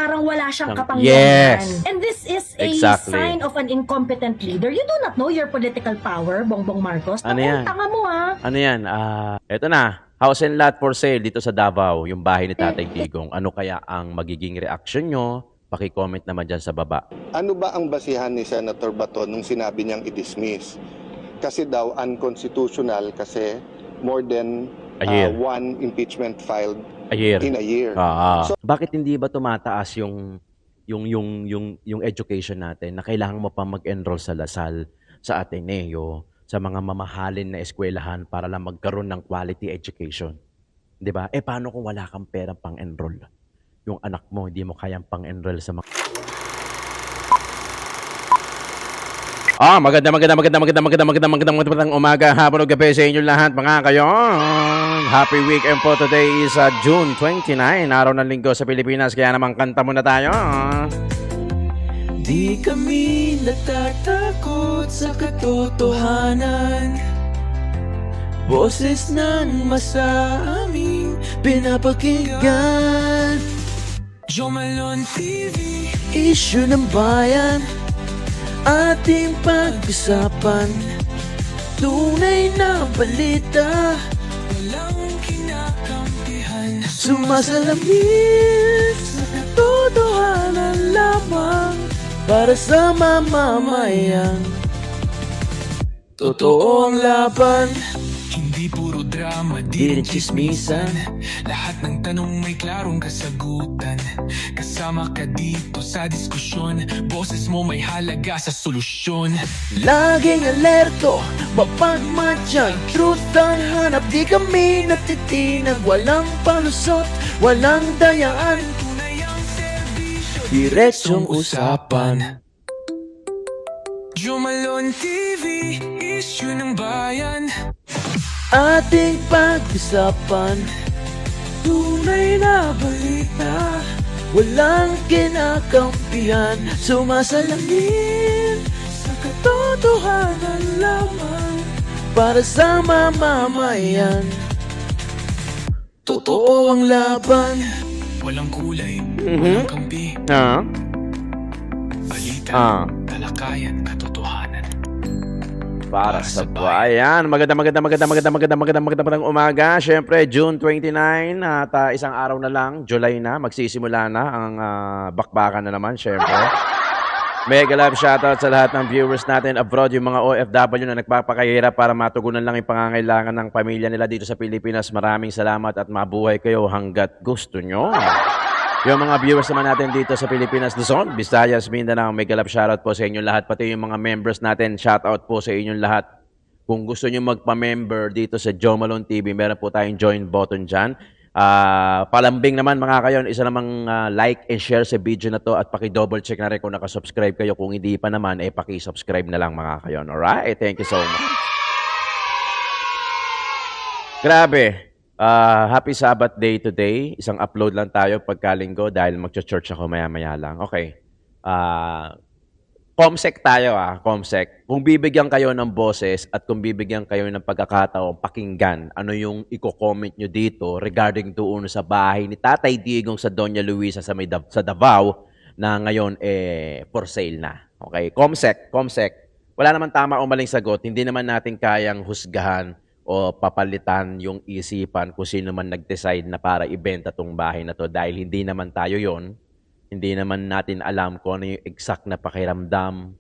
parang wala siyang kapangyarihan. Yes. And this is a Exactly. sign of an incompetent leader. You do not know your political power, Bongbong Marcos. Ano yan? Tanga mo Ano yan? Eto na. House and lot for sale dito sa Davao, yung bahay ni Tatay Digong. Ano kaya ang magiging reaction nyo? Paki-comment naman dyan sa baba. Ano ba ang basihan ni Senator Bato nung sinabi niyang i-dismiss? Kasi daw unconstitutional kasi more than A year. one impeachment filed A year. in a year. Bakit hindi ba tumataas yung education natin na kailangan mo pa mag-enroll sa Lasal, sa Ateneo, sa mga mamahalin na eskwelahan para lang magkaroon ng quality education? 'Di ba? Paano kung wala kang pera pang-enroll? Yung anak mo hindi mo kayang pang-enroll sa mga magandang umaga, hapon o gabi sa inyo lahat mga kayo. Happy weekend po. Today is June 29, araw ng linggo sa Pilipinas. Kaya naman kanta muna tayo. Di kami natatakot sa katotohanan. Boses ng masa aming pinapakinggan. Jomalon TV, issue ng bayan, ating pag-usapan. Tunay na balita, walang kinakampihan. Sumasalamin sa katotohanan lamang para sa mamamayan. Totoo ang laban, hindi puro drama, di rin chismisan. Lahat ng tanong may klarong kasagutan. Kasama ka dito sa diskusyon, boses mo may halaga sa solusyon. Laging alerto, mapagmatyan, truth ang hanap. Di kami natitinag, walang palusot, walang dayaan. Tunay ang serbisyo, diretsong usapan. Jumalon TV, issue ng bayan, ating pag-usapan. Tunay na balita, walang kinakampihan. Sumasalamin sa katotohanan lamang para sa mamamayan. Totoo ang laban, walang kulay, walang kampi. Balita, talakayan, katotohanan. Para sa bayan. Magandang umaga. Siyempre, June 29 at isang araw na lang, July na, magsisimula na ang bakbakan na naman, siyempre. Mega love shoutout sa lahat ng viewers natin abroad, yung mga OFW na nagpapakahirap para matugunan lang yung pangangailangan ng pamilya nila dito sa Pilipinas. Maraming salamat at mabuhay kayo hanggat gusto nyo. Yung mga viewers naman natin dito sa Pilipinas, Luzon, Visayas, Mindanao, mega love shoutout po sa inyong lahat. Pati yung mga members natin, shoutout po sa inyong lahat. Kung gusto nyo magpa-member dito sa Jomalon TV, meron po tayong join button dyan. Palambing naman mga kayon, isa namang like and share sa video na to at paki-double check na rin kung nakasubscribe kayo. Kung hindi pa naman, paki-subscribe na lang mga kayon. Alright? Thank you so much. Grabe. Happy Sabbath day today. Isang upload lang tayo pagkalinggo dahil magcha-church ako maya-maya lang. Okay. Comsec tayo Comsec. Kung bibigyan kayo ng boses at kung bibigyan kayo ng pagkakataon pakinggan, ano yung i-comment nyo dito regarding doon sa bahay ni Tatay Digong sa Doña Luisa sa Davao na ngayon for sale na. Okay. Comsec. Wala naman tama o maling sagot. Hindi naman natin kayang husgahan o papalitan yung isipan kung sino man nag-decide na para ibenta tong bahay na to dahil hindi naman tayo yon. Hindi naman natin alam kung ano yung exact na pakiramdam,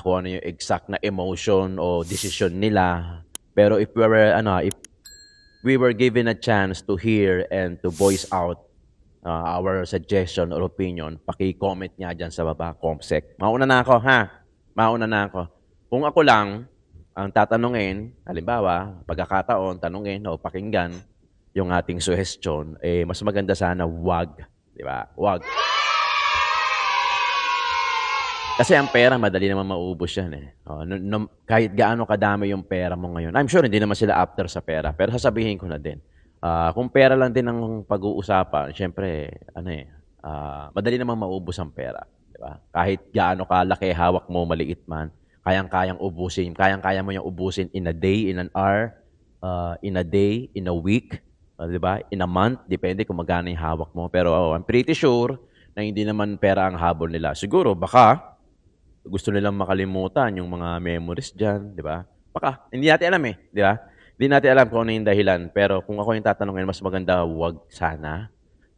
kung ano yung exact na emotion o decision nila. Pero if we were given a chance to hear and to voice out our suggestion or opinion, paki-comment nga dyan sa baba, Comsec. Mauna na ako. Kung ako lang, ang tatanungin, halimbawa, pagkakataon, tanungin o pakinggan yung ating suggestion, mas maganda sana wag. Di ba? Wag. Kasi ang pera, madali naman maubos yan kahit gaano kadami yung pera mo ngayon. I'm sure hindi naman sila after sa pera, pero sasabihin ko na din. Kung pera lang din ang pag-uusapan, syempre, madali naman maubos ang pera. Di ba? Kahit gaano kalaki hawak mo, maliit man, kayang-kayang ubusin. Kayang-kaya mo yung ubusin in a day, in an hour, in a day, in a week, di ba? In a month, depende kung magkano yung hawak mo. Pero I'm pretty sure na hindi naman pera ang habol nila. Siguro, baka gusto nilang makalimutan yung mga memories dyan, di ba? Baka, hindi natin alam eh, di ba? Hindi natin alam kung ano yung dahilan. Pero kung ako yung tatanungin, mas maganda, wag sana.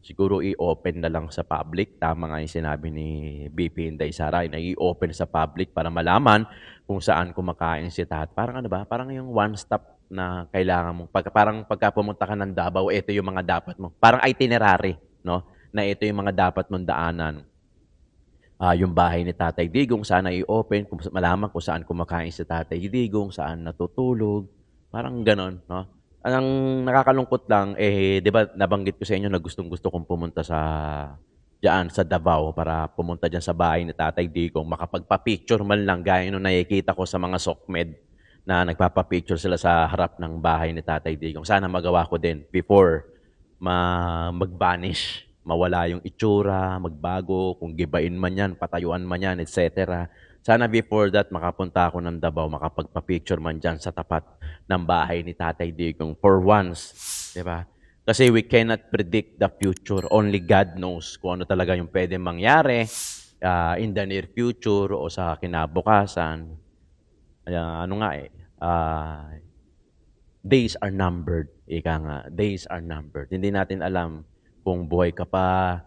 Siguro i-open na lang sa public. Tama nga yung sinabi ni BP Inday Sara, na i-open sa public para malaman kung saan kumakain si Tat. Parang ano ba? Parang yung one-stop na kailangan mo. Parang pagka pumunta ka ng Davao, ito yung mga dapat mo. Parang itinerary, no? Na ito yung mga dapat mong daanan. Yung bahay ni Tatay Digong, sana i-open, kung malaman kung saan kumakain si Tatay Digong, saan natutulog, parang ganon, no? Ang nakakalungkot lang, di ba nabanggit ko sa inyo na gustong-gusto kong pumunta diyan sa Davao para pumunta diyan sa bahay ni Tatay Digong, makapagpa-picture man lang gaya nung nakikita ko sa mga SOCMED na nagpapa-picture sila sa harap ng bahay ni Tatay Digong. Sana magawa ko din before mag-vanish, mawala yung itsura, magbago, kung gibain man yan, patayuan man yan, etc. Sana before that, makapunta ako ng Davao, makapagpa-picture man dyan sa tapat ng bahay ni Tatay Digong for once. Diba? Kasi we cannot predict the future. Only God knows kung ano talaga yung pwede mangyari in the near future o sa kinabukasan. Days are numbered. Ika nga, days are numbered. Hindi natin alam kung buhay pa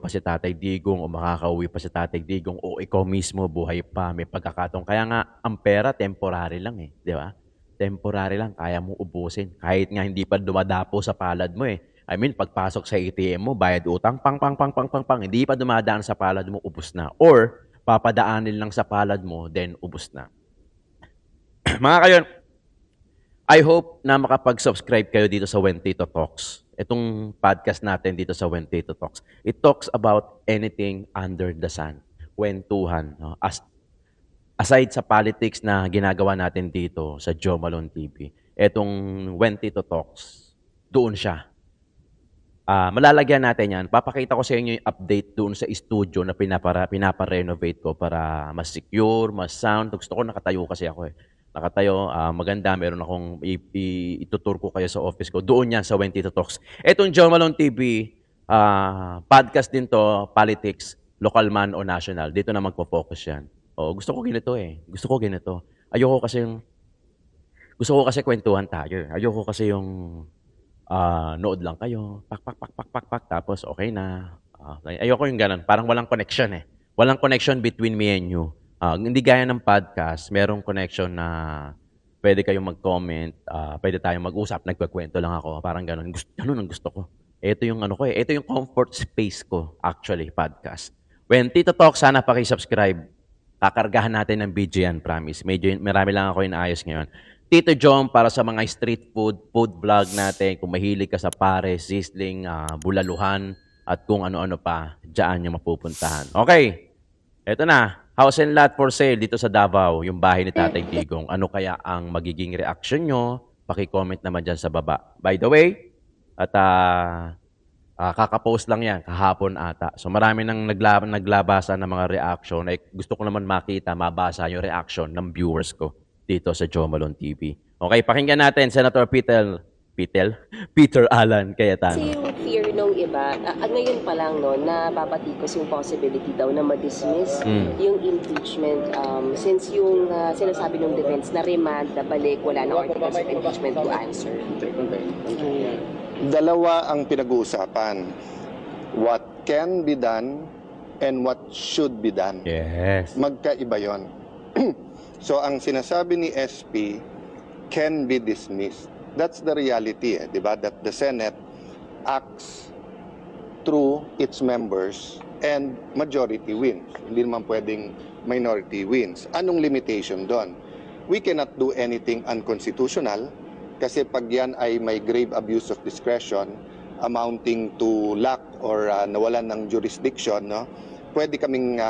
si Tatay Digong o makakauwi pa si Tatay Digong o ikaw mismo buhay pa, may pagkakataon. Kaya nga, ang pera temporary lang eh, di ba? Temporary lang, kaya mo ubusin. Kahit nga hindi pa dumadapo sa palad mo eh. I mean, pagpasok sa ATM mo, bayad utang, pang, hindi pa dumadaan sa palad mo, ubus na. Or, papadaanin lang sa palad mo, then ubus na. Mga kayon, I hope na makapag-subscribe kayo dito sa When Tito Talks. Itong podcast natin dito sa When Tito Talks. It talks about anything under the sun. Kwentuhan. No? Aside sa politics na ginagawa natin dito sa Joe Malone TV, itong When Tito Talks, doon siya. Malalagyan natin yan. Papakita ko sa inyo yung update doon sa studio na pinapa-renovate ko para mas secure, mas sound. Gusto ko nakatayo kasi ako eh. Nakatayo, maganda, meron akong itutur ko kayo sa office ko. Doon yan sa When Tito Talks. Etong Joe Malone TV, podcast din to, politics, local man o national. Dito na magpo-focus yan. Gusto ko ganito eh. Gusto ko ganito. Gusto ko kasi kwentuhan tayo. Ayoko kasi yung nood lang kayo, pak, tapos okay na. Ayoko yung ganun. Parang walang connection eh. Walang connection between me and you. Hindi gaya ng podcast, merong connection na pwede kayong mag-comment, pwede tayong mag-usap, nagkukwento lang ako, parang ganun. Ganun ang gusto ko. Ito yung ano ko eh. Ito yung comfort space ko, actually, podcast. When Tito Talk, sana paki-subscribe. Kakargahan natin ng BGN, promise. Medyo marami lang ako inaayos ngayon. Tito Jom, para sa mga street food vlog natin, kung mahilig ka sa pares, sizzling, bulaluhan, at kung ano-ano pa, dyan yung mapupuntahan. Okay, eto na. House and lot for sale dito sa Davao, yung bahay ni Tatay Digong. Ano kaya ang magiging reaction nyo? Paki-comment naman dyan sa baba. By the way, at kakapost lang yan, kahapon ata. So marami nang naglabasa ng mga reaction. Gusto ko naman makita, mabasa yung reaction ng viewers ko dito sa Joe Malone TV. Okay, pakinggan natin, Senator Peter Alan Cayetano. Kasi yung fear nung iba, ngayon pa lang no, napapatikos yung possibility daw na ma-dismiss yung impeachment since yung sinasabi ng defense na remand, na balik, wala na articles of impeachment to answer. Dalawa ang pinag-uusapan. What can be done and what should be done. Yes. Magkaiba yon. So ang sinasabi ni SP can be dismissed. That's the reality, di ba? That the Senate acts through its members and majority wins. Hindi naman pwedeng minority wins. Anong limitation doon? We cannot do anything unconstitutional kasi pag yan ay may grave abuse of discretion amounting to lack or nawalan ng jurisdiction, no? Pwedeng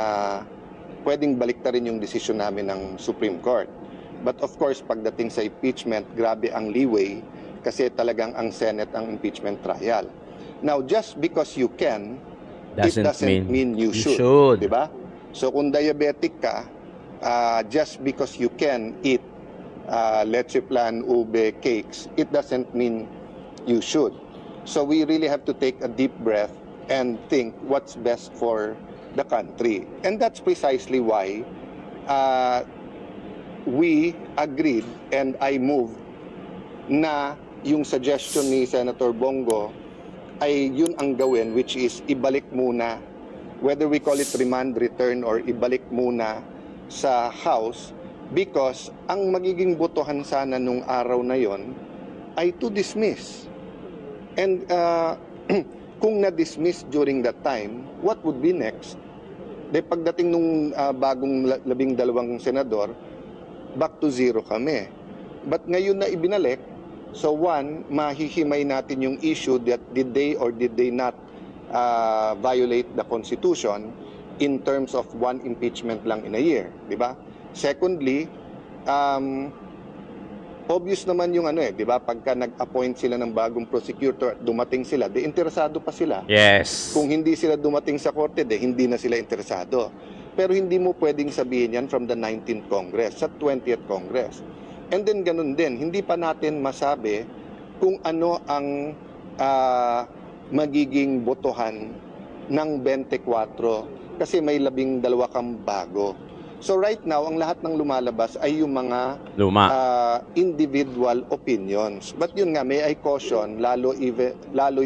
baliktarin yung desisyon namin ng Supreme Court. But of course, pagdating sa impeachment, grabe ang leeway kasi talagang ang Senate ang impeachment trial. Now, just because you can, it doesn't mean you should. Diba? So kung diabetic ka, just because you can eat leche flan, ube, cakes, it doesn't mean you should. So we really have to take a deep breath and think what's best for the country. And that's precisely why we agreed and I moved na yung suggestion ni Senator Bongo ay yun ang gawin, which is ibalik muna, whether we call it remand, return, or ibalik muna sa House, because ang magiging botohan sana nung araw na yon ay to dismiss. And kung na-dismiss during that time, what would be next? De pagdating nung bagong 12 senador, back to zero kami. But ngayon na ibinalik, so one, mahihimay natin yung issue that did they or did they not violate the Constitution in terms of one impeachment lang in a year, di ba? Secondly, obvious naman yung di ba? Pagka nag-appoint sila ng bagong prosecutor at dumating sila, interesado pa sila. Yes. Kung hindi sila dumating sa korte, hindi na sila interesado. Pero hindi mo pwedeng sabihin yan from the 19th Congress, sa 20th Congress. And then ganun din, hindi pa natin masabi kung ano ang magiging botohan ng 24 kasi may 12 kang bago. So right now, ang lahat ng lumalabas ay yung mga individual opinions. But yun nga, may I caution, lalo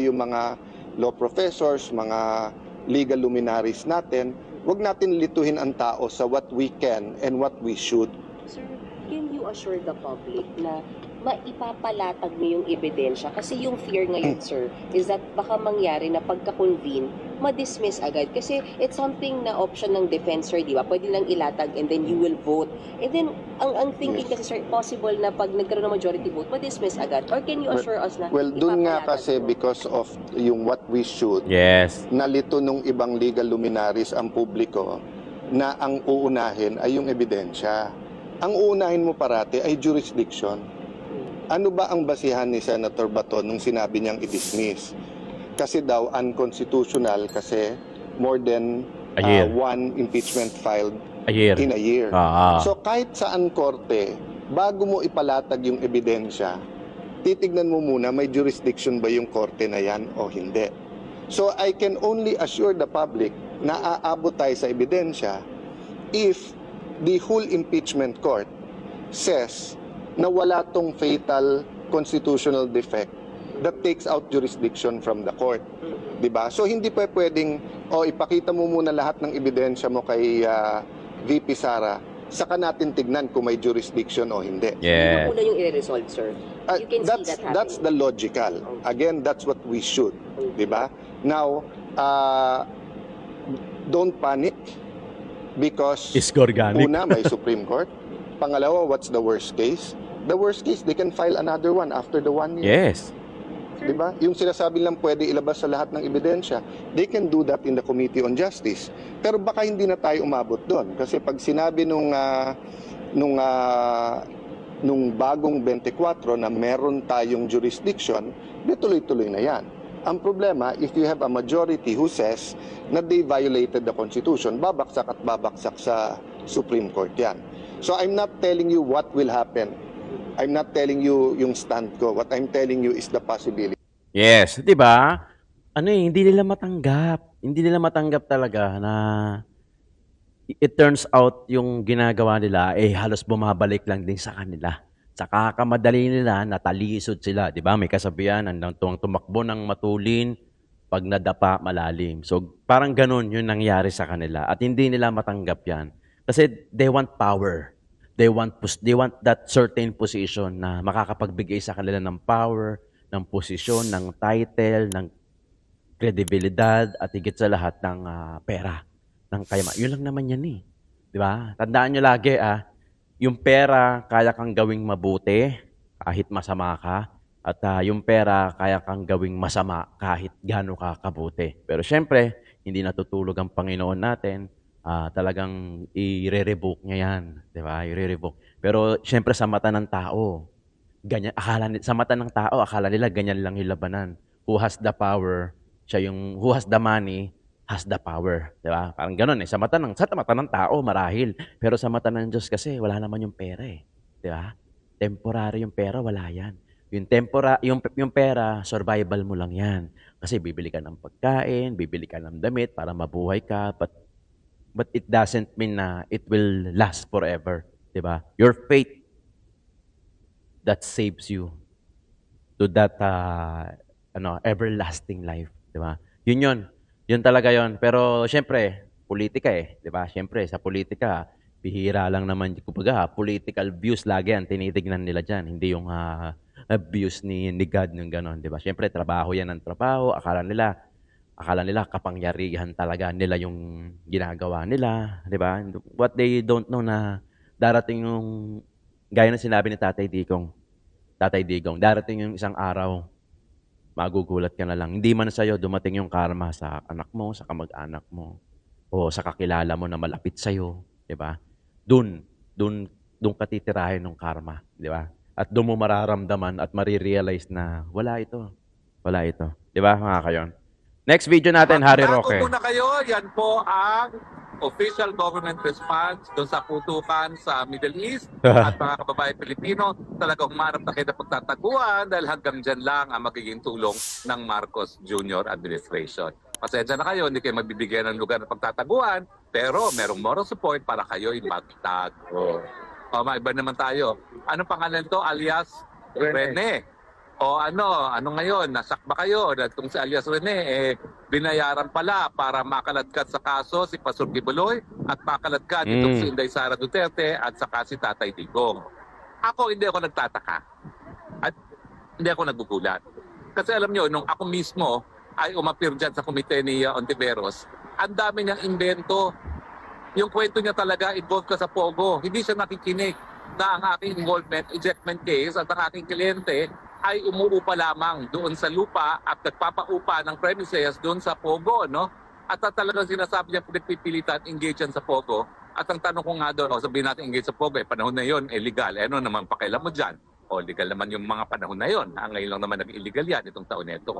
yung mga law professors, mga legal luminaries natin, wag natin lituhin ang tao sa what we can and what we should. Sir, can you assure the public na maipapalatag mo yung ebidensya? Kasi yung fear ngayon, sir, is that baka mangyari na pagka-convene, ma-dismiss agad. Kasi it's something na option ng defense, sir, di ba? Pwede lang ilatag and then you will vote. And then, ang thinking kasi, sir, possible na pag nagkaroon ng majority vote, ma-dismiss agad. Or can you assure us na Well, dun nga ipapalatag kasi mo? because of yung what we should, Yes. nalito nung ibang legal luminaries ang publiko na ang uunahin ay yung ebidensya. Ang uunahin mo parati ay jurisdiction. Ano ba ang basihan ni Senator Bato nung sinabi niyang i-dismiss? Kasi daw unconstitutional kasi more than A year. one impeachment filed A year. in a year. So, So kahit saan korte, bago mo ipalatag yung ebidensya, titignan mo muna may jurisdiction ba yung korte na yan o hindi. So I can only assure the public na aabot tayo sa ebidensya if the whole impeachment court says na wala tong fatal constitutional defect that takes out jurisdiction from the court. Diba? So hindi pa pwedeng, ipakita mo muna lahat ng ebidensya mo kay VP Sara, saka natin tignan kung may jurisdiction o hindi. yes. Una yung i-resolve, sir. You can see that happening. That's the logical. Again, that's what we should. Diba? Now, don't panic because Isorganic. una, may Supreme Court. Pangalawa, what's the worst case? The worst case, they can file another one after the 1 year. Yes. Diba? Yung sinasabi lang pwede ilabas sa lahat ng ebidensya, they can do that in the Committee on Justice. Pero baka hindi na tayo umabot doon. Kasi pag sinabi nung bagong 24 na meron tayong jurisdiction, tuloy-tuloy na yan. Ang problema, if you have a majority who says na they violated the Constitution, babaksak at babaksak sa Supreme Court yan. So I'm not telling you what will happen. I'm not telling you yung stand ko. What I'm telling you is the possibility. Yes, 'di ba? Hindi nila matanggap. Hindi nila matanggap talaga na it turns out yung ginagawa nila halos bumabalik lang din sa kanila. Sa kakamadali nila, natalisod sila, 'di ba? May kasabihan, hanggang tumakbo ng matulin, pag nadapa malalim. So parang ganun yung nangyari sa kanila at hindi nila matanggap 'yan. Kasi they want power. They want that certain position na makakapagbigay sa kanila ng power, ng posisyon, ng title, ng kredibilidad at higit sa lahat ng pera, ng kayama. Yun lang naman yan 'di ba? Tandaan nyo lagi yung pera kaya kang gawing mabuti kahit masama ka at yung pera kaya kang gawing masama kahit gaano ka kabuti. Pero syempre, hindi natutulog ang Panginoon natin. Talagang i-re-revoke niya yan, 'di ba? I-re-revoke. Pero syempre sa mata ng tao, ganyan sa mata ng tao, akala nila ganyan lang yung labanan. Who has the power, who has the money, has the power, 'di ba? Parang ganoon sa mata ng tao marahil, pero sa mata ng Diyos kasi wala naman yung pera 'di ba? Temporary yung pera, wala yan. Yung pera, survival mo lang yan. Kasi bibili ka ng pagkain, bibili ka ng damit para mabuhay ka, but it doesn't mean na it will last forever, 'di ba? Your faith that saves you to that everlasting life, 'di ba? Yun 'yun. Yun talaga 'yon. Pero syempre, politika 'di ba? Syempre sa politika, bihira lang naman kumbaga, political views lagi ang tinitignan nila diyan, hindi yung views ni God ng gano'n, 'di ba? Syempre trabaho 'yan ng trabaho, akala nila kapangyarihan talaga nila yung ginagawa nila, 'di ba? What they don't know na darating yung gaya ng sinabi ni Tatay Digong, darating yung isang araw, magugulat ka na lang. Hindi man sa'yo dumating yung karma sa anak mo, sa kamag-anak mo, o sa kakilala mo na malapit sa'yo, 'di ba? Dun, dun, dun ka titirahin ng karma, 'di ba? At doon mo mararamdaman at marirealize na wala ito. Wala ito. 'Di ba, mga kayon? Next video natin, Harry Bago Roque. muna kayo, yan po ang official government response doon sa putukan sa Middle East at mga kababayan Pilipino. Talagang umarap na kayo na pagtataguan dahil hanggang dyan lang ang magiging tulong ng Marcos Jr. administration. Pasensya na kayo, hindi kayo magbibigyan ng lugar ng pagtataguan, pero merong moral support para kayo'y magtago. O, maiba naman tayo. Anong pangalan to? Alias Rene. O ano ngayon, nasakba kayo na itong si alias Rene, binayaran pala para makaladkad sa kaso si Pastor Kibuloy at makaladkad itong si Inday Sara Duterte at saka si Tatay Digong. Ako hindi ako nagtataka at hindi ako nagugulat. Kasi alam nyo, nung ako mismo ay umapir dyan sa komite ni Ontiveros, ang dami niyang invento. Yung kwento niya talaga, involved ka sa Pogo. Hindi siya nakikinig na ang aking involvement, ejectment case at ang aking kliyente ay umuupa lamang doon sa lupa at nagpapaupa ng premises doon sa Pogo, no? At talagang sinasabi niya pinagpipilitan, engage yan sa Pogo. At ang tanong ko nga doon, sabihin natin engage sa Pogo, panahon na yon, legal. Ano naman pakailan mo dyan? Legal naman yung mga panahon na yon. Ngayon lang naman nag-illegal yan itong taon na ito.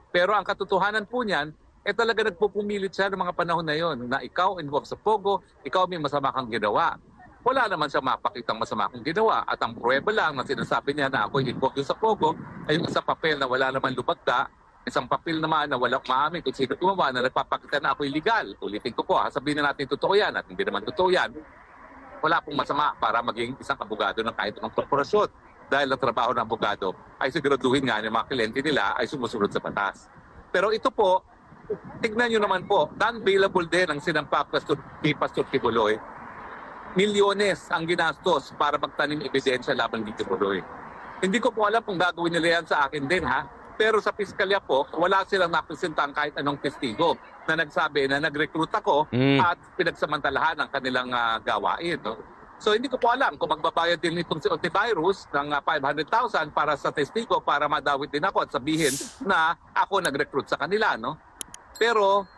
Pero ang katotohanan po niyan, talaga nagpupumilit siya ng mga panahon na yon na ikaw involved sa Pogo, ikaw may masama kang ginawa. Wala naman siya mapakitang masama kong ginawa. At ang pruweba lang na sinasabi niya na ako involved sa Pogo ay yung isang papel na wala naman lubagda, isang papel naman na walang maamin kung sino gumawa na nagpapakita na ako illegal. Ulitin ko po, sabihin na natin totoo yan at hindi naman totoo yan. Wala pong masama para maging isang abogado ng kahit anong korporasyon. Dahil ang trabaho ng abogado ay siguraduhin nga ng mga kliyente nila ay sumusunod sa batas. Pero ito po, tignan nyo naman po, non-bailable din ang sinampa ni Pastor Kibuloy. Milyones ang ginastos para magtanim ebidensya laban ni Kibuloy. Hindi ko po alam kung gagawin nila yan sa akin din, ha? Pero sa piskalya po, wala silang napresentang kahit anong testigo na nagsabi na nag-recruit ako at pinagsamantalahan ang kanilang gawain. No? So hindi ko po alam kung magbabayad din itong si Ontiveros ng 500,000 para sa testigo para madawit din ako at sabihin na ako nag-recruit sa kanila. No? Pero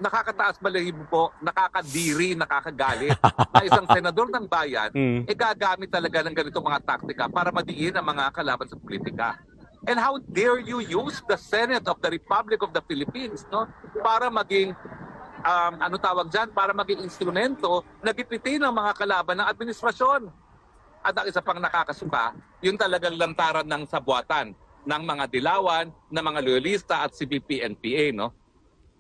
nakakataas balahibo po, nakakadiri, nakakagalit na isang senador ng bayan gagamit talaga ng ganitong mga taktika para madiin ang mga kalaban sa politika. And how dare you use the Senate of the Republic of the Philippines, no, para maging para maging instrumento na gipitin ang mga kalaban ng administrasyon. At ang isa pang nakakasuka, yung talagang lantaran ng sabuatan ng mga dilawan, ng mga loyalista at CBP-NPA, no?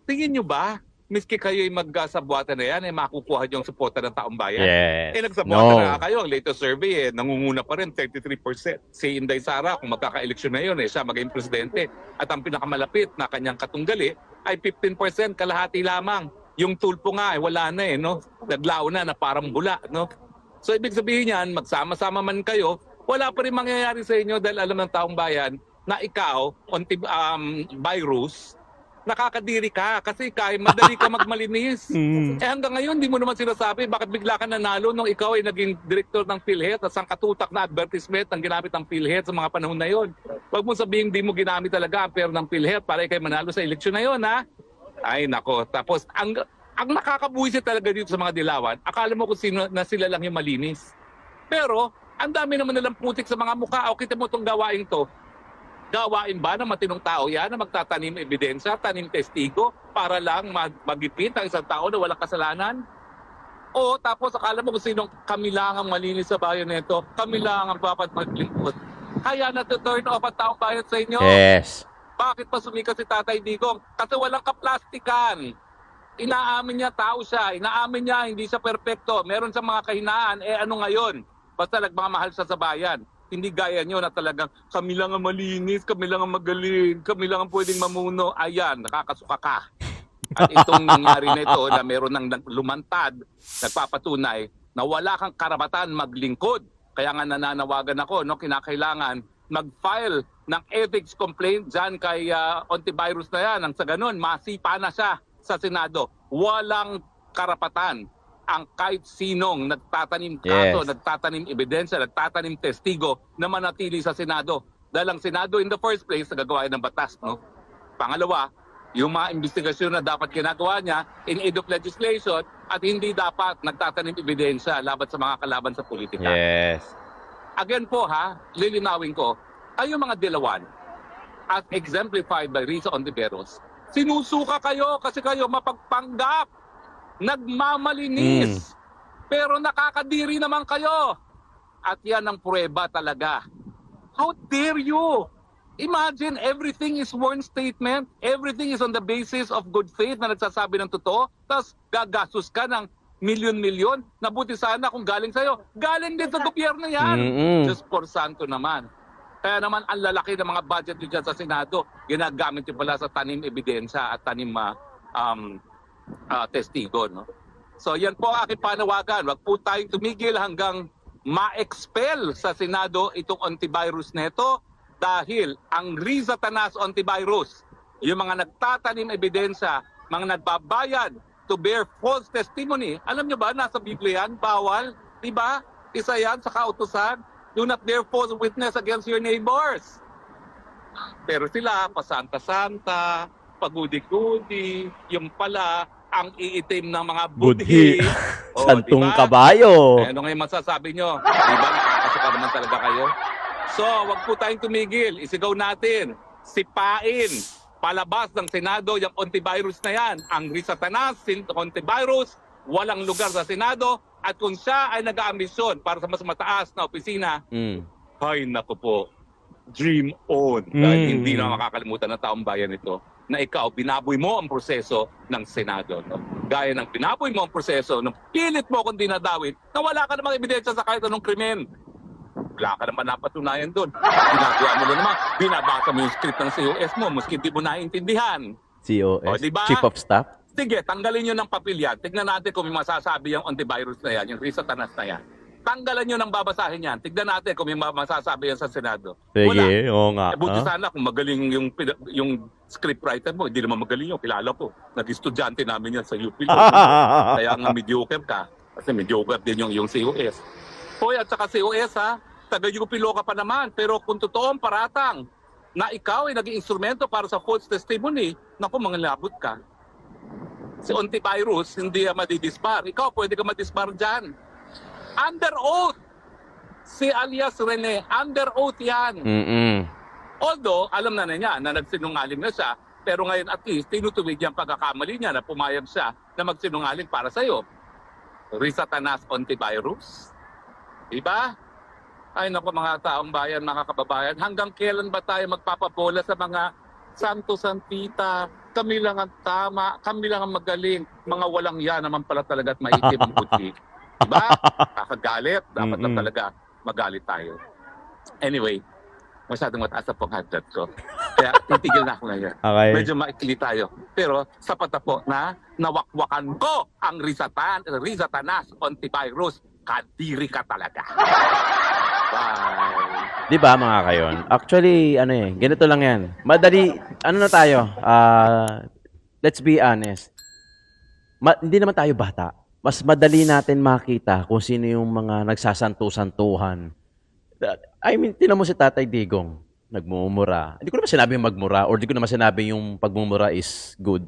Tingin nyo ba, miski kayo'y magsabuatan na yan, makukuha yung suporta ng taong bayan? Yes. Nagsabuatan na kayo. Ang latest survey, nangunguna pa rin, 33%. Si Inday Sara, kung magkaka-eleksyon na yun, siya maging presidente. At ang pinakamalapit na kanyang katunggali ay 15%, kalahati lamang. Yung tulpo nga, wala na no? Naglao na parang bula, no? So, ibig sabihin yan, magsama-sama man kayo, wala pa rin mangyayari sa inyo dahil alam ng taong bayan na ikaw, by rules, nakakadiri ka kasi kahit madali ka magmalinis. Hanggang ngayon, di mo naman sinasabi bakit bigla ka nanalo nung ikaw ay naging direktor ng PhilHealth at ang katutak na advertisement ang ginamit ng PhilHealth sa mga panahon na yon. Huwag mo sabihin di mo ginamit talaga ang pera ng PhilHealth para ikay manalo sa eleksyon na yon, ha? Ay, nako. Tapos, ang nakakabuhisit talaga dito sa mga dilawan, akala mo kung sino na sila lang yung malinis. Pero, ang dami naman nilang putik sa mga mukha. O, kita mo itong gawain to. Gawain ba ng matinong tao yan na magtatanim ebidensya, tanim testigo para lang magipit ang isang tao na walang kasalanan? O tapos akala mo kung sinong kami lang ang malinis sa bayan nito, kami lang ang dapat maglingkod. Kaya na to turn off ang taong bayan sa inyo. Yes. Bakit pa sumikat si Tatay Digong? Kasi walang kaplastikan. Inaamin niya, tao siya. Inaamin niya, hindi siya perpekto. Meron siyang mga kahinaan. Ano ngayon? Basta nagmamahal siya sa bayan. Hindi gaya niyo na talagang kami lang ang malinis, kami lang ang magaling, kami lang ang pwedeng mamuno. Ayan, nakakasuka ka. At itong nangyari na ito na meron ng lumantad, nagpapatunay na wala kang karapatan maglingkod. Kaya nga nananawagan ako, no, kinakailangan mag-file ng ethics complaint dyan kay Ontivirus na yan. Ang sa ganun, masipa na siya sa Senado. Walang karapatan ang kahit sinong nagtatanim kaso, Yes. nagtatanim ebidensya, nagtatanim testigo na manatili sa Senado. Dahil ang Senado in the first place, nagagawa ng batas. No? Pangalawa, yung mga investigasyon na dapat ginagawa niya in aid of legislation at hindi dapat nagtatanim ebidensya laban sa mga kalaban sa politika. Yes. Again po ha, lilinawin ko, ay yung mga dilawan as exemplified by Risa Ontiveros, sinusuka kayo kasi kayo mapagpanggap, nagmamalinis, pero nakakadiri naman kayo. At yan ang pruweba talaga. How dare you? Imagine everything is sworn statement, everything is on the basis of good faith na nagsasabi ng totoo, tapos gagastos ka ng milyon-milyon, nabuti sana kung galing sa'yo. Galing din sa gobyerno yan. Just for santo naman. Kaya naman ang lalaki ng mga budget nyo dyan sa Senado, ginagamit nyo pala sa tanim ebidensya at tanim testigo. No? So yan po ang aking panawagan. Huwag po tayong tumigil hanggang ma-expel sa Senado itong Ontivirus neto dahil ang Riza Tanas Ontivirus, yung mga nagtatanim ebidensya, mga nagbabayad to bear false testimony. Alam nyo ba, nasa Biblia yan, bawal. Diba? Isa yan sa kautusan. Do not bear false witness against your neighbors. Pero sila, pasanta-santa, pagudi-gudi, yung pala, ang iitim ng mga budhi. Santong diba? kabayo. Ano ngayon masasabi nyo? Diba, nakakasuka naman talaga kayo? So, wag po tayong tumigil. Isigaw natin, sipain, palabas ng Senado yung Ontivirus na yan. Ang Risa Tanas, Ontivirus, walang lugar sa Senado. At kung siya ay nag-aambisyon para sa mas mataas na opisina, ay naku po, dream on. Dahil hindi na makakalimutan ng taong bayan ito na ikaw, binaboy mo ang proseso ng Senado. No? Gaya ng binaboy mo ang proseso, nung pilit mo kung dinadawit, na wala ka namang ebidensya sa kahit anong krimen. Wala ka naman napatunayan doon. Ginagawa mo na naman, binabasa mo yung script ng COS mo, maski di mo naiintindihan. COS, O, diba? Chief of Staff. Sige, tanggalin nyo ng papel yan. Tignan natin kung may masasabi yung Ontivirus na yan, yung Risa Tanas na yan. Tanggalan nyo ng babasahin yan. Tignan natin kung may masasabi yan sa Senado. Sige, oo nga. Buti sana kung magaling yung scriptwriter mo. Hindi naman magaling yun. Kilala ko. Nag-estudyante namin yan sa UP. Kaya nga mediocre ka. Kasi mediocre din yung COS. Hoy, at saka COS ha, taga-UPilo ka pa naman. Pero kung totoong paratang na ikaw ay naging instrumento para sa false testimony, naku, mangalabot ka. Si Ontivirus, hindi madidispar. Ikaw, pwede ka madispar dyan. Under oath. Si alias Rene, under oath yan. Although, alam na niya na nagsinungaling na siya, pero ngayon at least, tinutuwid niya ang pagkakamali niya na pumayag siya na magsinungaling para sa'yo. Risa Tanas Ontivirus. Diba? Ay naku mga taong bayan, mga kababayan, hanggang kailan ba tayo magpapabola sa mga santo-santita? Kami lang ang tama, kami lang ang magaling. Mga walang yan naman pala talaga at maitim ang buti. Diba? Kakagalit. Dapat na talaga magalit tayo. Anyway, masyadong mataas na pong hagdat ko. Kaya titigil na ako ngayon. Okay. Medyo maikli tayo. Pero sapat na po na nawakwakan ko ang Risa Tanas Ontivirus. Kadiri ka talaga. Bye. Di ba mga kayon? Actually, ganito lang yan. Madali, na tayo? Let's be honest. Hindi naman tayo bata. Mas madali natin makita kung sino yung mga nagsasanto-santuhan. I mean, tinan mo si Tatay Digong, nagmumura. Hindi ko naman sinabing magmura or hindi ko naman sinabing yung pagmumura is good.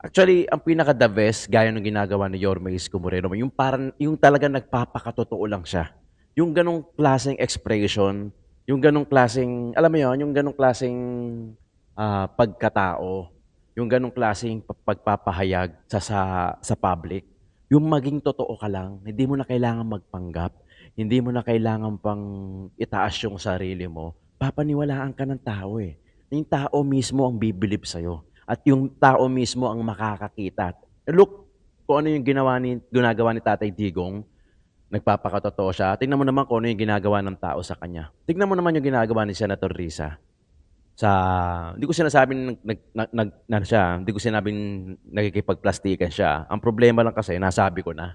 Actually, ang pinaka-the best, gaya ng ginagawa ni Yorme Isko Moreno, yung talagang nagpapakatotoo lang siya. Yung ganong klaseng expression, yung ganong klaseng, alam mo yun, yung ganong klaseng pagkatao, yung ganong klaseng pagpapahayag sa public. Yung maging totoo ka lang, hindi mo na kailangan magpanggap, hindi mo na kailangan pang itaas yung sarili mo, papaniwalaan ka ng tao eh. yung tao mismo ang bibilib sa'yo. At yung tao mismo ang makakakita. Look, kung ano yung ginagawa ni Tatay Digong, nagpapakatotoo siya. Tingnan mo naman kung ano yung ginagawa ng tao sa kanya. Tingnan mo naman yung ginagawa ni Senator Risa. Hindi ko sinasabing hindi ko sinabing nakikipagplastikan siya. Ang problema lang kasi, nasabi ko na.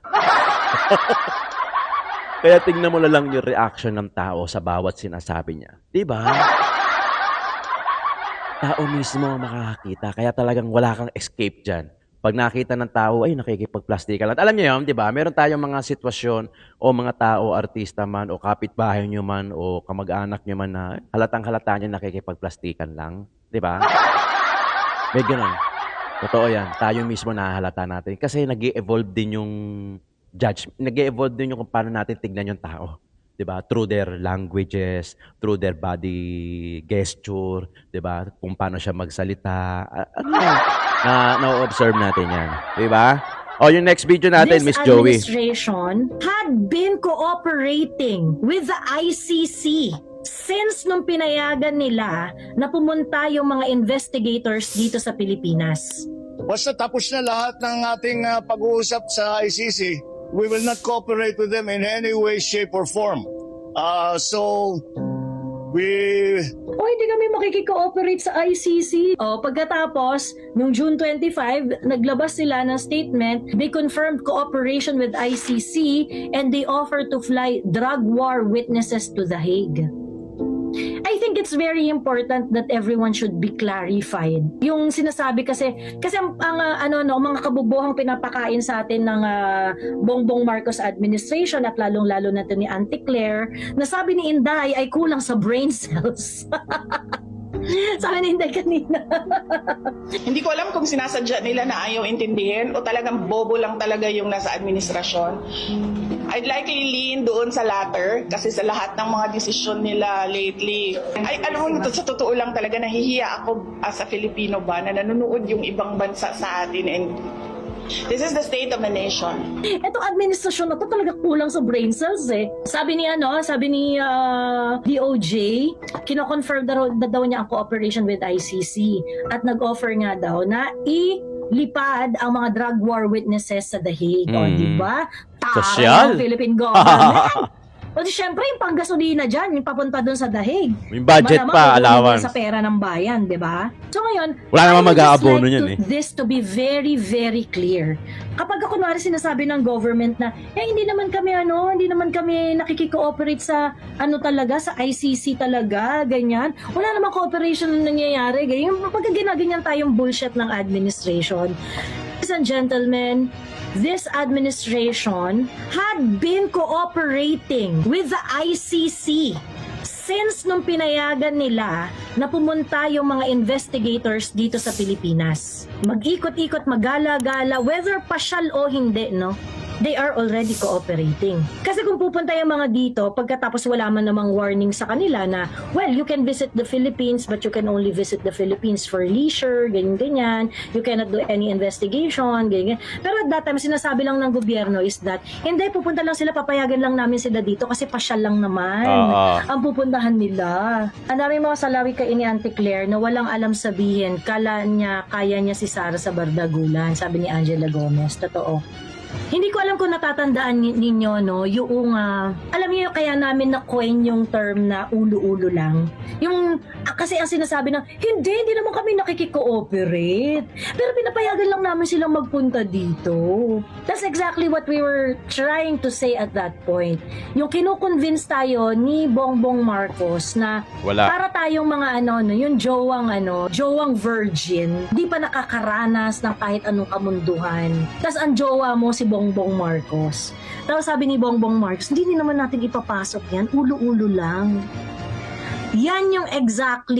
Kaya tingnan mo na lang yung reaction ng tao sa bawat sinasabi niya. Di ba? Tao mismo ang makakakita. Kaya talagang wala kang escape dyan. Pag nakita ng tao, ay nakikipagplastika lang. Alam niyo yun, di ba? Meron tayong mga sitwasyon o mga tao, artista man, o kapitbahay niyo man, o kamag-anak niyo man na halatang-halata niyo nakikipagplastikan lang. Di ba? May ganun. Totoo yan. Tayo mismo nahahalata natin. Kasi nag-evolve din yung nag-evolve din yung kung paano natin tignan yung tao. 'Di ba? Through their languages, through their body gesture, 'di ba? Kung paano siya magsalita. Na-observe natin 'yan. 'Di ba? O yung next video natin, Miss Joey. This administration had been cooperating with the ICC since nung pinayagan nila na pumunta yung mga investigators dito sa Pilipinas. Basta tapos na lahat ng ating pag-uusap sa ICC, we will not cooperate with them in any way, shape, or form. O hindi kami makikikooperate sa ICC. O pagkatapos, nung June 25, naglabas sila ng statement, they confirmed cooperation with ICC and they offered to fly drug war witnesses to The Hague. I think it's very important that everyone should be clarified. Yung sinasabi kasi ang mga kabubuhang pinapakain sa atin ng Bongbong Marcos administration at lalong-lalo na ni Auntie Claire, na sabi ni Inday ay kulang sa brain cells. Sabi ni Inday kanina. Hindi ko alam kung sinasadya nila na ayaw intindihin o talagang bobo lang talaga yung nasa administrasyon. I'd likely lean doon sa latter kasi sa lahat ng mga desisyon nila lately. Ay, alam mo, sa totoo lang talaga nahihiya ako as a Filipino ba na nanonood yung ibang bansa sa atin and this is the state of the nation. Etong administrasyon na to talaga kulang sa brain cells eh. Sabi ni DOJ, kino-confirm daw niya ang cooperation with ICC at nag-offer nga daw na lipad ang mga drug war witnesses sa The Hague. O, di ba? Sosyal. Ng Philippine government. O, syempre, yung panggasolina dyan, yung papunta dun sa The Hague. Yung budget Malamang, pa, allowance. Sa pera ng bayan, di ba? So ngayon, wala namang mag-aabono like yan eh. This to be very, very clear. Kapag kunwari sinasabi ng government na, hindi naman kami nakikikooperate sa sa ICC talaga, ganyan. Wala namang cooperation na nangyayari, ganyan. Pagka ginaganyan tayong bullshit ng administration. Ladies and gentlemen, this administration had been cooperating with the ICC since nung pinayagan nila na pumunta yung mga investigators dito sa Pilipinas. Mag-ikot-ikot, magala-gala, whether pasyal o hindi, no? They are already cooperating. Kasi kung pupunta yung mga dito, pagkatapos wala man namang warning sa kanila na, well, you can visit the Philippines, but you can only visit the Philippines for leisure, ganyan-ganyan. You cannot do any investigation, ganyan. Pero at that time, sinasabi lang ng gobyerno is that, hindi, pupunta lang sila, papayagan lang namin sila dito kasi pasyal lang naman ang pupuntahan nila. Ang dami mga salawi kay ni Auntie Claire na walang alam sabihin, kaya niya si Sara sa Bardagulan, sabi ni Angela Gomez. Totoo. Hindi ko alam kung natatandaan ninyo, no, yung, alam niyo kaya namin na-coin yung term na ulo-ulo lang. Yung, kasi ang sinasabi na, hindi naman kami nakikikooperate. Pero pinapayagan lang namin silang magpunta dito. That's exactly what we were trying to say at that point. Yung kinukonvince tayo ni Bongbong Marcos na para tayong mga yung jowang virgin, di pa nakakaranas ng kahit anong kamunduhan. Tapos ang jowa mo si Bongbong Marcos. Tapos sabi ni Bongbong Marcos, hindi naman natin ipapasok yan, ulo-ulo lang. Yan yung exact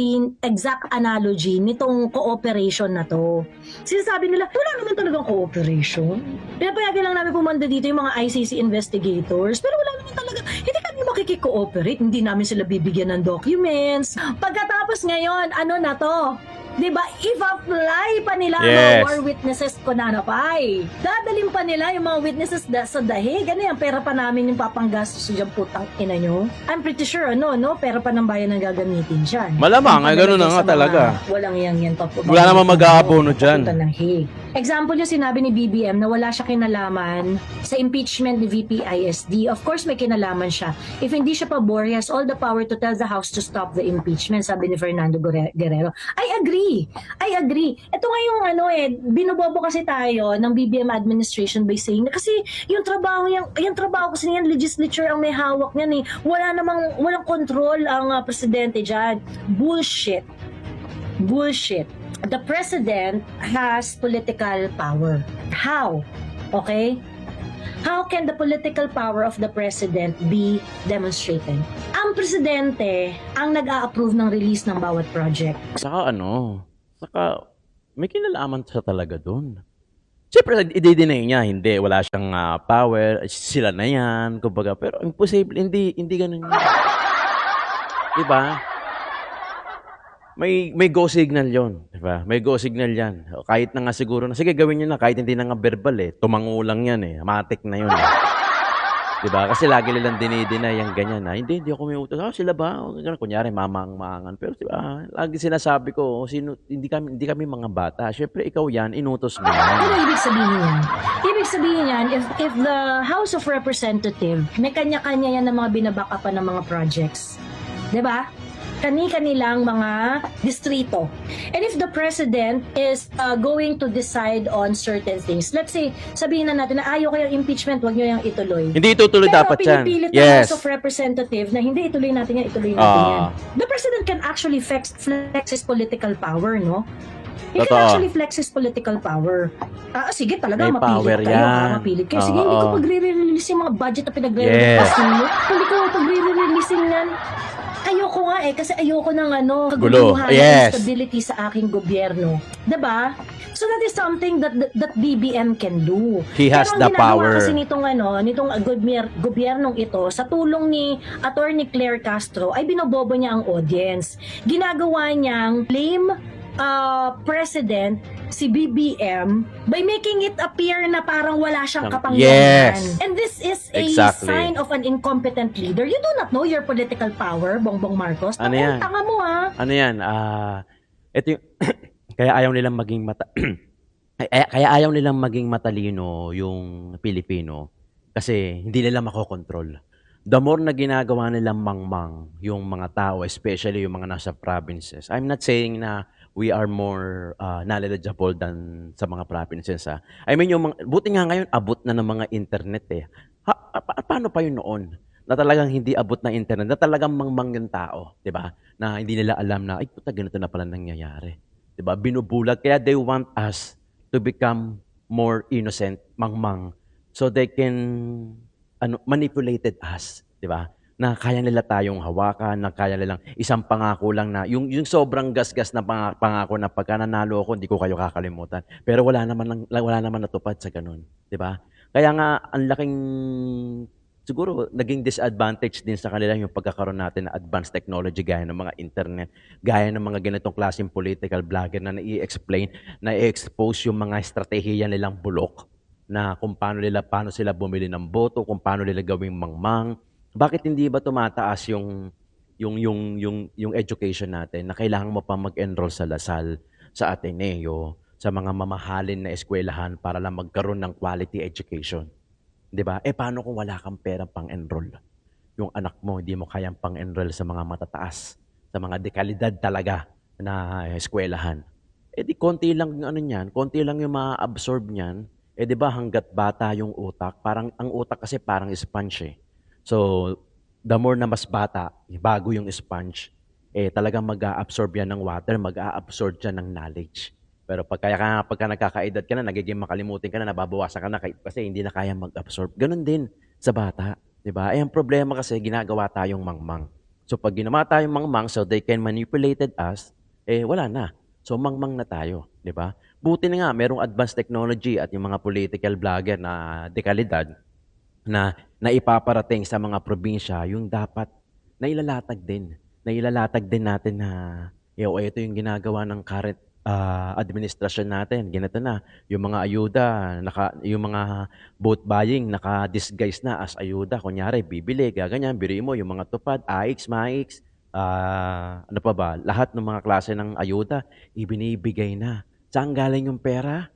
analogy nitong cooperation na to. Sinasabi nila, wala naman talagang cooperation. Pinapayagan lang namin pumunta dito yung mga ICC investigators, pero wala naman talaga, hindi kami makikikooperate, hindi namin sila bibigyan ng documents. Pagkatapos ngayon, ano na to? Diba? If-apply pa nila ang Yes. mga war witnesses ko na napay. Dadalhin pa nila yung mga witnesses sa dahig. Ano yan? Pera pa namin yung papanggastos dyan, putang ina nyo. I'm pretty sure, no? Pera pa ng bayan ang gagamitin dyan. Malamang, Yung ganun na panalagay nga sa mga talaga. Walang yan pa. Wala namang mag-aabono dyan. Papunta ng Hague. Example yung sinabi ni BBM na wala siya kinalaman sa impeachment ni VP ISD. Of course, may kinalaman siya. If hindi siya pabor, he has all the power to tell the House to stop the impeachment, sabi ni Fernando Guerrero. I agree. Ito nga yung binobobo kasi tayo ng BBM administration by saying na kasi yung trabaho kasi niyan, legislature ang may hawak niyan eh. Walang control ang presidente dyan. Bullshit. The president has political power. How? Okay? How can the political power of the president be demonstrated? Ang presidente ang nag-a-approve ng release ng bawat project. Saka may kinalaman siya talaga doon. Siyempre, i-deny niya, hindi, wala siyang power, sila na yan, kumbaga. Pero imposible, hindi ganun yun. Diba? May go signal yon, diba? May go signal yan. Kahit na nga siguro na, sige gawin nyo na, kahit hindi na nga verbal tumango lang yan matik na yun Diba? Kasi lagi nilang dinideny yung ganyan hindi ako may utos. Sila ba? Kunyari, mamang-maangan. Pero diba, lagi sinasabi ko, hindi kami mga bata. Siyempre, ikaw yan, inutos mo yan. Ano ibig sabihin yan? Ibig sabihin yan, if the House of Representatives, may kanya-kanya yan ng mga binabaka pa ng mga projects. Diba? Kani-kanilang mga distrito. And if the president is going to decide on certain things, let's say, sabihin na natin na ayaw ko yung impeachment, wag nyo yung ituloy. Hindi itutuloy dapat yan. Pero pinipilit ng Yes. House of Representatives na hindi ituloy natin yan, ituloy natin yan. The president can actually flex his political power, no? He can Totoo. actually flex his political power. Sige, talaga, May mapilit power kayo. yan. Mapilit kayo. Sige, hindi ko Oo. pagre-release yung mga budget na pinagre-request ninyo. Hindi ko pagre-release yan. Ayoko nga kasi ayoko ng kaguluhan, Yes. instability sa aking gobyerno. 'Di ba? So that is something that BBM can do. He has Pero the ang ginagawa power. kasi nitong gobyernong ito, sa tulong ni Attorney Claire Castro, ay binobobo niya ang audience. Ginagawa niyang blame president si BBM by making it appear na parang wala siyang kapangyarihan. Yes. And this is a Exactly. sign of an incompetent leader. You do not know your political power, Bongbong Marcos. Ano yan? Tanga mo Ano yan? Ito yung kaya ayaw nilang maging kaya ayaw nilang maging matalino yung Pilipino kasi hindi nila makokontrol. The more na ginagawa nilang mangmang yung mga tao, especially yung mga nasa provinces. I'm not saying na we are more knowledgeable than sa mga provinces. I mean, buti nga ngayon, abot na ng mga internet paano pa yun noon? Na talagang hindi abot na internet, na talagang mangmang yung tao, di ba? Na hindi nila alam na, ay puta, ganito na pala nangyayari. Di ba? Binubulag. Kaya they want us to become more innocent, mangmang, so they can manipulated us, di ba? Na kaya nila tayong hawakan, na kaya nilang isang pangako lang na, yung sobrang gasgas na pangako na pagka nanalo ako, hindi ko kayo kakalimutan. Pero wala naman natupad sa ganun, di ba? Kaya nga, ang laking, siguro, naging disadvantage din sa kanila yung pagkakaroon natin na advanced technology gaya ng mga internet, gaya ng mga ganitong klaseng political blogger na nai-explain, na-expose yung mga estratehiya nilang bulok, na kung paano sila bumili ng boto, kung paano nila gawing mangmang. Bakit hindi ba tumataas yung education natin na kailangan mo pa mag-enroll sa Lasal, sa Ateneo, sa mga mamahalin na eskwelahan para lang magkaroon ng quality education? 'Di ba? Paano kung wala kang pera pang-enroll? Yung anak mo hindi mo kayang pang-enroll sa mga matataas, sa mga dekalidad talaga na eskwelahan. Di konti lang yung niyan, konti lang yung ma-absorb niyan. 'Di ba hangga't bata yung utak, parang ang utak kasi parang sponge So, the more na mas bata, bago yung sponge, talagang mag-a-absorb yan ng water, mag-a-absorb yan ng knowledge. Pero pagka nagkakaedad ka na, nagiging makalimutin ka na, nababawasan ka na kasi hindi na kaya mag-absorb. Ganon din sa bata. Diba? Ang problema kasi, ginagawa tayong mangmang. So, pag ginawa tayong mangmang, so they can manipulated us, wala na. So, mangmang na tayo. Diba? Buti na nga, merong advanced technology at yung mga political blogger na dekalidad, na ipaparating sa mga probinsya yung dapat nailalatag din natin na ito yung ginagawa ng current administrasyon natin. Ganito na, yung mga ayuda, yung mga vote buying, naka-disguise na as ayuda. Kunyari, bibili, gaganyan, biriin mo, yung mga tupad, AIX, MAIX, ano pa ba, lahat ng mga klase ng ayuda, ibinibigay na. Saan galing yung pera?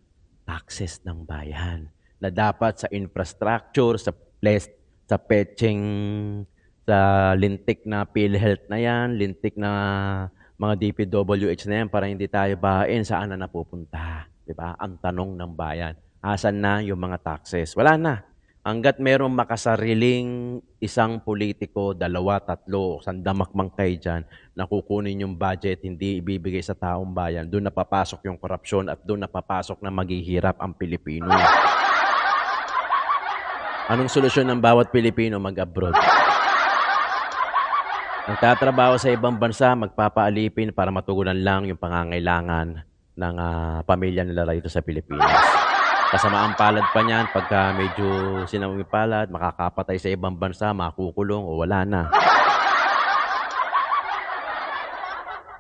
Taxes ng bayan. Na dapat sa infrastructure, sa petching, sa lintik na PhilHealth na yan, lintik na mga DPWH na yan para hindi tayo bahain, saan na napupunta? Diba? Ang tanong ng bayan. Asan na yung mga taxes? Wala na. Hanggat merong makasariling isang politiko, 2, 3, sandamakmang kayo dyan, na kukunin yung budget, hindi ibibigay sa taong bayan, doon napapasok yung korupsyon at doon napapasok na maghihirap ang Pilipino. Anong solusyon ng bawat Pilipino? Mag-abroad. Nagtatrabaho sa ibang bansa, magpapaalipin para matugunan lang yung pangangailangan ng pamilya nila rito sa Pilipinas. Kasamaang palad pa niyan, pagka medyo sinamipalad, makakapatay sa ibang bansa, makukulong o wala na.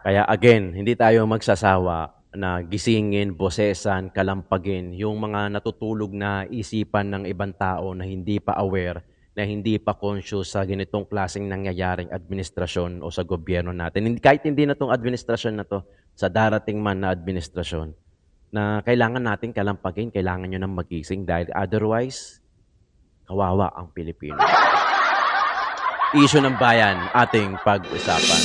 Kaya again, hindi tayo magsasawa na gisingin, bosesan, kalampagin yung mga natutulog na isipan ng ibang tao na hindi pa aware, na hindi pa conscious sa ganitong klaseng nangyayaring administrasyon o sa gobyerno natin. Kahit hindi na itong administrasyon na to, sa darating man na administrasyon, na kailangan natin kalampagin, kailangan nyo nang magising dahil otherwise, kawawa ang Pilipino. Issue ng bayan, ating pag-usapan.